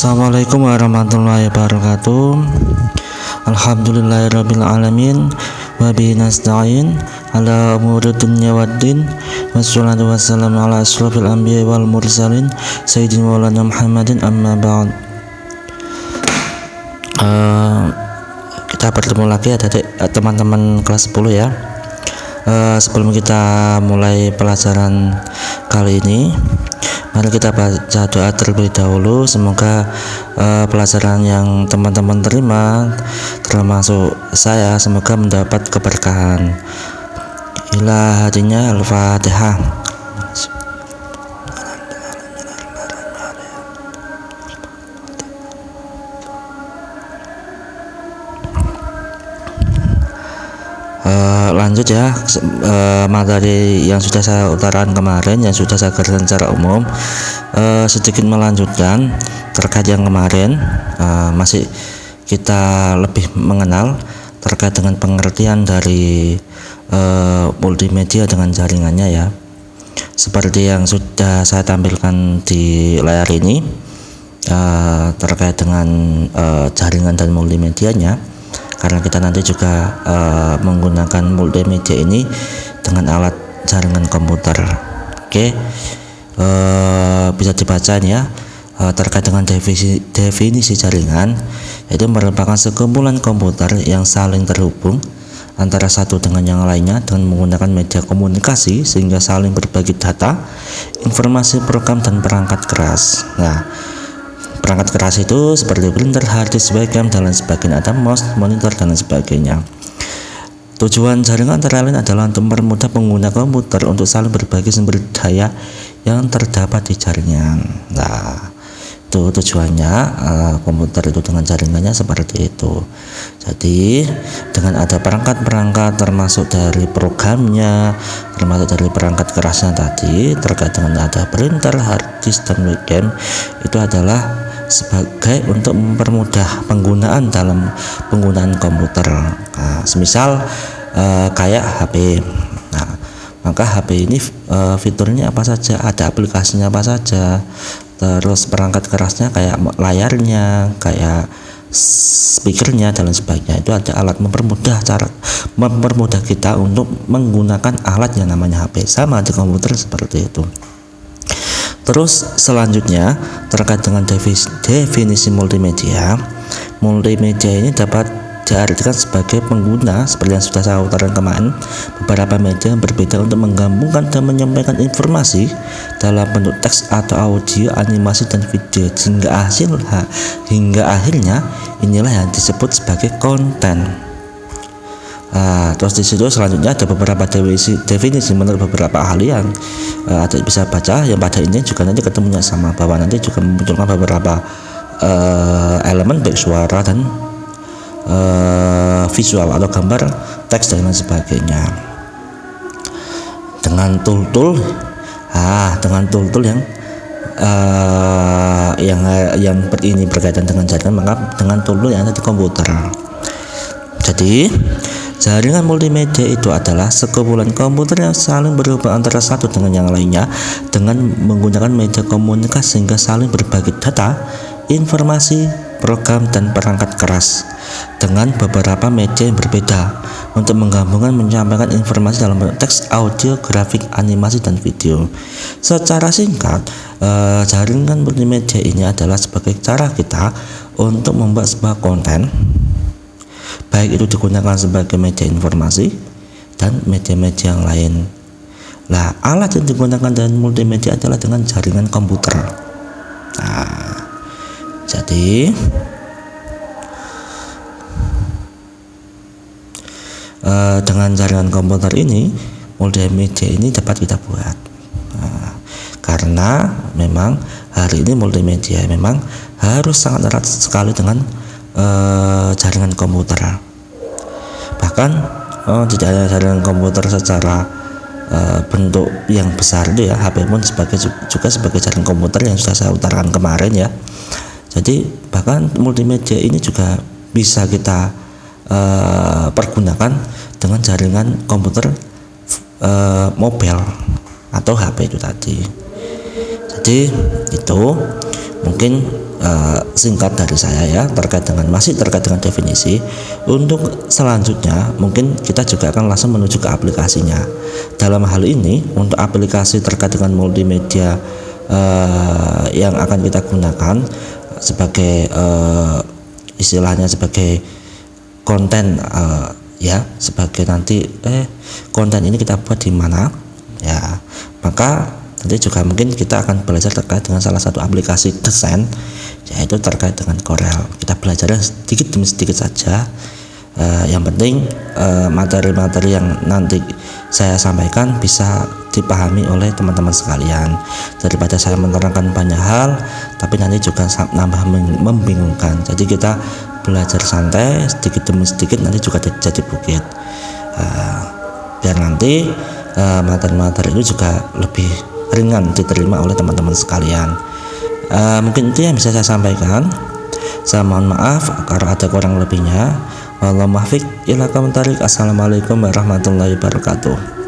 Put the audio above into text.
Assalamualaikum warahmatullahi wabarakatuh. Alhamdulillahirabbil alamin wa bihi nasta'in ala umuri dunya waddin wassalatu wassalamu ala asyrofil anbiya'i wal mursalin sayyidina maulana Muhammadin amma ba'd. Kita bertemu lagi adik teman-teman kelas 10 ya. Sebelum kita mulai pelajaran kali ini, mari kita baca doa terlebih dahulu. Semoga pelajaran yang teman-teman terima, termasuk saya, semoga mendapat keberkahan. Ila hadinya Al-Fatihah. Lanjut ya, materi yang sudah saya utarakan kemarin, yang sudah saya kerjakan secara umum, sedikit melanjutkan terkait yang kemarin. Masih kita lebih mengenal terkait dengan pengertian dari multimedia dengan jaringannya ya, seperti yang sudah saya tampilkan di layar ini, terkait dengan jaringan dan multimedianya. Karena kita nanti juga menggunakan multimedia ini dengan alat jaringan komputer. Oke, bisa dibaca ya, terkait dengan definisi jaringan, yaitu merupakan sekumpulan komputer yang saling terhubung antara satu dengan yang lainnya dengan menggunakan media komunikasi sehingga saling berbagi data, informasi, program, dan perangkat keras. Nah, perangkat keras itu seperti printer, hard disk, webcam, dan lain sebagainya, ada mouse, monitor, dan lain sebagainya. Tujuan jaringan antara lain adalah untuk mempermudah pengguna komputer untuk saling berbagi sumber daya yang terdapat di jaringan. Nah, itu tujuannya komputer itu dengan jaringannya seperti itu. Jadi dengan ada perangkat-perangkat termasuk dari programnya, termasuk dari perangkat kerasnya tadi, terkait dengan ada printer, hard disk, dan webcam, itu adalah sebagai untuk mempermudah penggunaan dalam penggunaan komputer. Nah, semisal kayak HP. Nah, maka HP ini fiturnya apa saja, ada aplikasinya apa saja, terus perangkat kerasnya kayak layarnya, kayak speakernya, dan lain sebagainya. Itu ada alat mempermudah kita untuk menggunakan alat yang namanya HP. Sama di komputer seperti itu. Terus selanjutnya terkait dengan definisi multimedia. Multimedia ini dapat diartikan sebagai pengguna, seperti yang sudah saya utarakan kemarin, beberapa media yang berbeda untuk menggabungkan dan menyampaikan informasi dalam bentuk teks atau audio, animasi, dan video hingga akhirnya inilah yang disebut sebagai konten. Terus di situ selanjutnya ada beberapa definisi menurut beberapa ahli yang adik bisa baca, yang pada ini juga nanti ketemunya sama, bahwa nanti juga memunculkan beberapa elemen baik suara dan visual atau gambar, teks, dan lain sebagainya. Dengan tool-tool yang ini berkaitan dengan jaringan, maka dengan tool-tool yang ada di komputer. Jadi jaringan multimedia itu adalah sekumpulan komputer yang saling berhubung antara satu dengan yang lainnya dengan menggunakan media komunikasi sehingga saling berbagi data, informasi, program, dan perangkat keras dengan beberapa media yang berbeda untuk menggabungkan menyampaikan informasi dalam bentuk teks, audio, grafik, animasi, dan video. Secara singkat, jaringan multimedia ini adalah sebagai cara kita untuk membuat sebuah konten, baik itu digunakan sebagai media informasi dan media-media yang lain. Nah, alat yang digunakan dalam multimedia adalah dengan jaringan komputer. Nah, jadi dengan jaringan komputer ini, multimedia ini dapat kita buat. Nah, karena memang hari ini multimedia memang harus sangat erat sekali dengan jaringan komputer. Bahkan tidak hanya jaringan komputer secara bentuk yang besar itu ya, HP pun juga sebagai jaringan komputer yang sudah saya utarakan kemarin ya. Jadi bahkan multimedia ini juga bisa kita pergunakan dengan jaringan komputer mobile atau HP itu tadi. Jadi itu mungkin singkat dari saya ya, masih terkait dengan definisi. Untuk selanjutnya mungkin kita juga akan langsung menuju ke aplikasinya. Dalam hal ini untuk aplikasi terkait dengan multimedia yang akan kita gunakan sebagai istilahnya sebagai konten ya, sebagai nanti konten ini kita buat di mana ya, maka nanti juga mungkin kita akan belajar terkait dengan salah satu aplikasi desain, yaitu terkait dengan Corel. Kita belajar sedikit demi sedikit saja. Yang penting materi-materi yang nanti saya sampaikan bisa dipahami oleh teman-teman sekalian, daripada saya menerangkan banyak hal tapi nanti juga nambah membingungkan. Jadi kita belajar santai sedikit demi sedikit, nanti juga jadi bukit, biar nanti materi-materi itu juga lebih ringan diterima oleh teman-teman sekalian. Mungkin itu yang bisa saya sampaikan. Saya mohon maaf kalau ada kurang lebihnya. Wallahualam. Assalamualaikum warahmatullahi wabarakatuh.